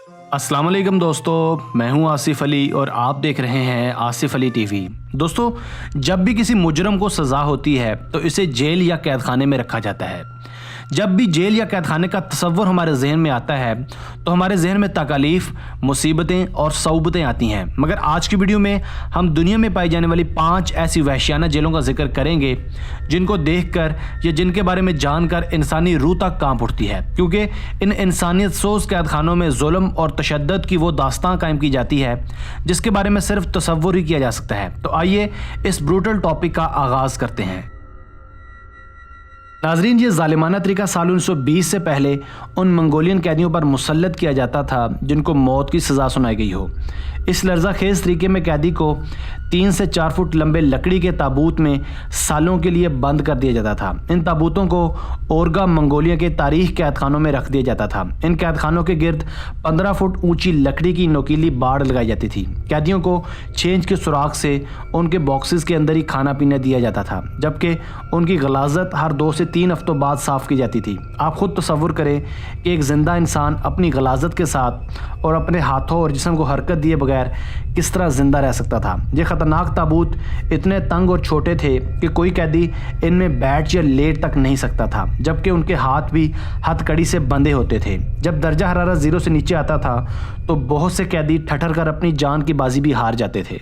अस्सलाम वालेकुम दोस्तों, मैं हूं आसिफ अली और आप देख रहे हैं आसिफ अली टीवी। दोस्तों, जब भी किसी मुजरम को सज़ा होती है तो इसे जेल या कैदखाने में रखा जाता है। जब भी जेल या कैदखाने का तस्वर हमारे जहन में आता है तो हमारे जहन में तकालीफ, मुसीबतें और सऊबतें आती हैं। मगर आज की वीडियो में हम दुनिया में पाई जाने वाली 5 ऐसी वहशियाना जेलों का जिक्र करेंगे जिनको देखकर या जिनके बारे में जानकर इंसानी रूह तक कांप उठती है, क्योंकि इन इंसानियत सोज कैदखानों में जुल्म और तशद्दुद की वो दास्तां कायम की जाती है जिसके बारे में सिर्फ तसव्वुर ही किया जा सकता है। तो आइए इस ब्रूटल टॉपिक का आगाज़ करते हैं। नाजरीन, ये जालिमाना तरीका साल 1920 से पहले उन मंगोलियन कैदियों पर मुसल्लत किया जाता था जिनको मौत की सज़ा सुनाई गई हो। इस लर्ज़ाखेज़ तरीके में कैदी को 3 से 4 फुट लंबे लकड़ी के ताबूत में सालों के लिए बंद कर दिया जाता था। इन ताबूतों को ओरगा मंगोलिया के तारीख कैदखानों में रख दिया जाता था। इन कैदखानों के गिर्द 15 फुट ऊंची लकड़ी की नोकीली बाड़ लगाई जाती थी। कैदियों को 6 इंच के सुराख से उनके बॉक्सेस के अंदर ही खाना पीना दिया जाता था, जबकि उनकी गलाजत हर 2 से 3 हफ्तों बाद साफ़ की जाती थी। आप खुद तसव्वुर करें कि एक ज़िंदा इंसान अपनी गलाजत के साथ और अपने हाथों और जिस्म को हरकत दिए बगैर किस तरह ज़िंदा रह सकता था। ये ख़तरनाक ताबूत इतने तंग और छोटे थे कि कोई कैदी इनमें बैठ या लेट तक नहीं सकता था, जबकि उनके हाथ भी हथकड़ी से बंधे होते थे। जब दर्जा हरारत 0 से नीचे आता था तो बहुत से कैदी ठठर कर अपनी जान की बाजी भी हार जाते थे।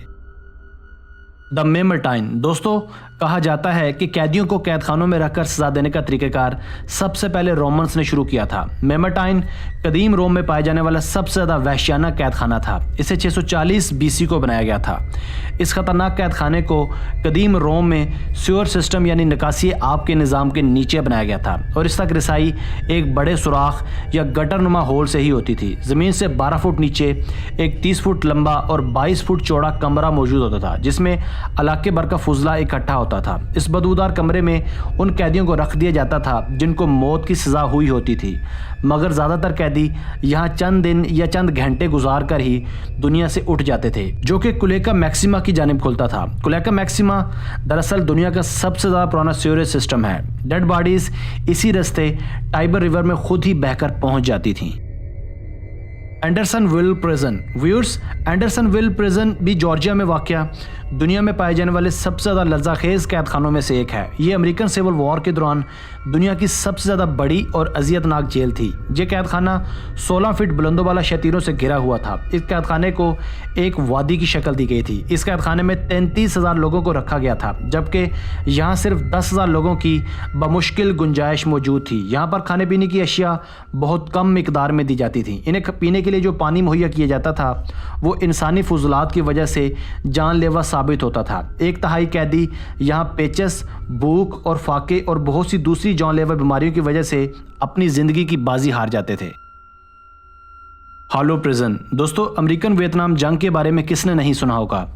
द मेमरटाइन। दोस्तों, कहा जाता है कि कैदियों को कैदखानों में रखकर सजा देने का तरीक़ाकार सबसे पहले रोमन्स ने शुरू किया था। मेमरटाइन कदीम रोम में पाए जाने वाला सबसे ज़्यादा वहशियाना कैदखाना था। इसे 640 BC को बनाया गया था। इस खतरनाक कैदखाने को कदीम रोम में स्यूअर सिस्टम यानी निकासी आब के निज़ाम के नीचे बनाया गया था और इस तक रसाई एक बड़े सुराख या गटरनुमा होल से ही होती थी। ज़मीन से 12 फुट नीचे एक 30 फुट लंबा और 22 फुट चौड़ा कमरा मौजूद होता था जिसमें इलाके भर का फुजला इकट्ठा होता था। इस बदबूदार कमरे में उन कैदियों को रख दिया जाता था जिनको मौत की सज़ा हुई होती थी, मगर ज़्यादातर कैदी यहाँ चंद दिन या चंद घंटे गुजार कर ही दुनिया से उठ जाते थे, जो कि कुलेका मैक्सिमा की जानिब खुलता था। कुलेका मैक्सिमा दरअसल दुनिया का सबसे ज़्यादा पुराना सीवरेज सिस्टम है। डेड बॉडीज़ इसी रास्ते टाइबर रिवर में खुद ही बहकर पहुँच जाती थीं। एंडरसनविल प्रिजन। व्यूअर्स, एंडरसनविल प्रिजन भी जॉर्जिया में वाक़या दुनिया में पाए जाने वाले सबसे ज़्यादा लर्ज़ाखेज़ कैदखानों में से एक है। ये अमेरिकन सिविल वॉर के दौरान दुनिया की सबसे ज़्यादा बड़ी और अजियतनाक जेल थी। ये कैदखाना 16 फीट बुलंदों वाला शतीरों से घिरा हुआ था। इस कैदखाने को एक वादी की शक्ल दी गई थी। इस कैदखाने में 33,000 लोगों को रखा गया था, जबकि यहाँ सिर्फ 10,000 लोगों की बमुश्किल गुंजाइश मौजूद थी। यहाँ पर खाने पीने की अशिया बहुत कम मिकदार में दी जाती थी। इन्हें पीने के लिए जो पानी मुहैया किया जाता था वो इंसानी फुजलात की वजह से जानलेवा साबित होता था। 1/3 कैदी यहाँ पेचस, भूख और फाके और बहुत सी दूसरी जानलेवा बीमारियों की वजह से अपनी ज़िंदगी की बाजी हार जाते थे। Hollow prison. दोस्तों, अमेरिकन वियतनाम जंग के बारे में किसने नहीं सुना होगा।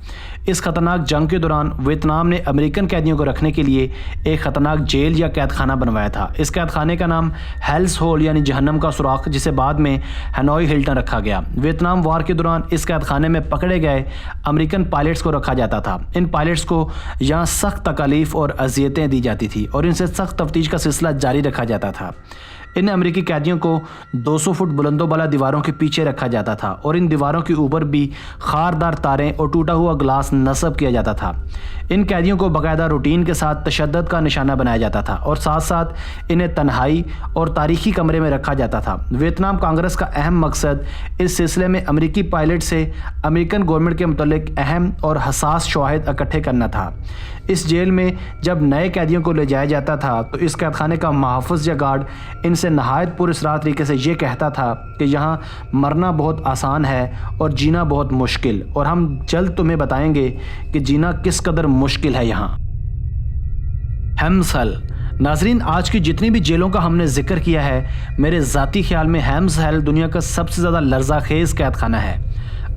इस खतरनाक जंग के दौरान वियतनाम ने अमेरिकन कैदियों को रखने के लिए एक खतरनाक जेल या कैदखाना बनवाया था। इस कैदखाने का नाम हेल्स होल यानी जहन्नम का सुराख, जिसे बाद में हनोई हिल्टन रखा गया। वियतनाम वार के दौरान इस कैदखाने में पकड़े गए अमेरिकन पायलट्स को रखा जाता था। इन पायलट्स को यहाँ सख्त तकालीफ और अजियतें दी जाती थी और इनसे सख्त तफ्तीश का सिलसिला जारी रखा जाता था। इन अमेरिकी कैदियों को 200 फुट बुलंदों वाला दीवारों के पीछे रखा जाता था और इन दीवारों के ऊपर भी खारदार तारें और टूटा हुआ ग्लास नस्ब किया जाता था। इन कैदियों को बाकायदा रूटीन के साथ तशद्दुद का निशाना बनाया जाता था और साथ साथ इन्हें तन्हाई और तारीखी कमरे में रखा जाता था। वियतनाम कांग्रेस का अहम मकसद इस सिलसिले में अमेरिकी पायलट से अमेरिकन गवर्नमेंट के मुतल्लिक अहम और हसास शवाहिद इकट्ठे करना था। इस जेल में जब नए कैदियों को ले जाया जाता था तो इस कैदखाने का मुहाफ़िज़ या गार्ड इनसे नहायत पुरअसरार तरीके से ये कहता था कि यहाँ मरना बहुत आसान है और जीना बहुत मुश्किल, और हम जल्द तुम्हें बताएंगे कि जीना किस कदर मुश्किल है यहाँ। हेम्स हेल। नाजरीन, आज की जितनी भी जेलों का हमने जिक्र किया है, मेरे ज़ाती ख्याल में हेम्स हेल दुनिया का सबसे ज़्यादा लर्ज़ाखेज़ कैदखाना है।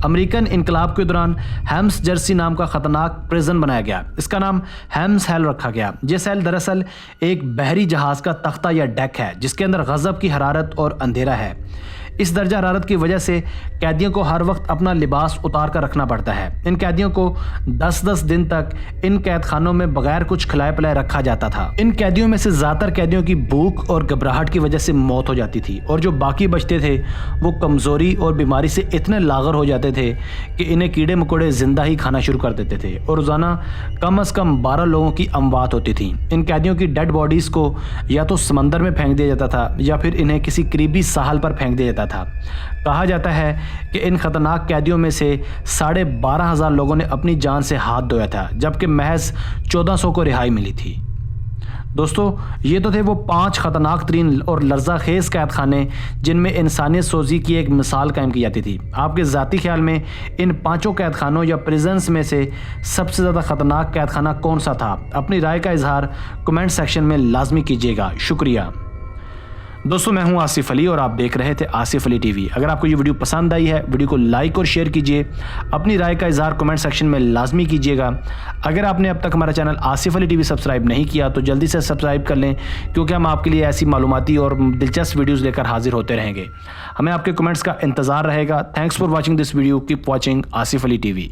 अमेरिकन इनकलाब के दौरान हेम्स जर्सी नाम का ख़तरनाक प्रिजन बनाया गया। इसका नाम हेम्स हेल रखा गया। ये सेल दरअसल एक बहरी जहाज़ का तख्ता या डेक है जिसके अंदर गज़ब की हरारत और अंधेरा है। इस दर्जा हरारत की वजह से कैदियों को हर वक्त अपना लिबास उतार कर रखना पड़ता है। इन कैदियों को 10-10 दिन तक इन कैद खानों में बगैर कुछ खिलाए पिलाए रखा जाता था। इन कैदियों में से ज्यादातर कैदियों की भूख और घबराहट की वजह से मौत हो जाती थी और जो बाकी बचते थे वो कमजोरी और बीमारी से इतने लागर हो जाते थे कि इन्हें कीड़े मकोड़े जिंदा ही खाना शुरू कर देते थे और रोजाना कम से कम 12 लोगों की अमवात होती थी। इन कैदियों की डेड बॉडीज को या तो समंदर में फेंक दिया जाता था या फिर इन्हें किसी करीबी साहल पर फेंक दिया जाता था। कहा जाता है कि इन खतरनाक कैदियों में से 12,500 लोगों ने अपनी जान से हाथ धोया था, जबकि महज 1400 को रिहाई मिली थी। दोस्तों, ये तो थे वो 5 खतरनाक तरीन और लर्जा खेज कैद खाने जिनमें इंसानियत सोजी की एक मिसाल कायम की जाती थी। आपके ज़ाती ख्याल में इन 5 कैद खानों या प्रिजन्स में से सबसे ज़्यादा खतरनाक कैद खाना कौन सा था? अपनी राय का इजहार कमेंट सेक्शन में लाजमी कीजिएगा। शुक्रिया दोस्तों, मैं हूं आसिफ अली और आप देख रहे थे आसिफ अली टीवी। अगर आपको ये वीडियो पसंद आई है, वीडियो को लाइक और शेयर कीजिए। अपनी राय का इजहार कमेंट सेक्शन में लाजमी कीजिएगा। अगर आपने अब तक हमारा channel Asif Ali TV subscribe नहीं किया तो जल्दी से सब्सक्राइब कर लें, क्योंकि हम आपके लिए ऐसी मालूमाती और दिलचस्प वीडियोज़ लेकर हाजिर होते रहेंगे। हमें आपके कमेंट्स का इंतज़ार रहेगा। Thanks for watching this video. Keep watching Asif Ali TV.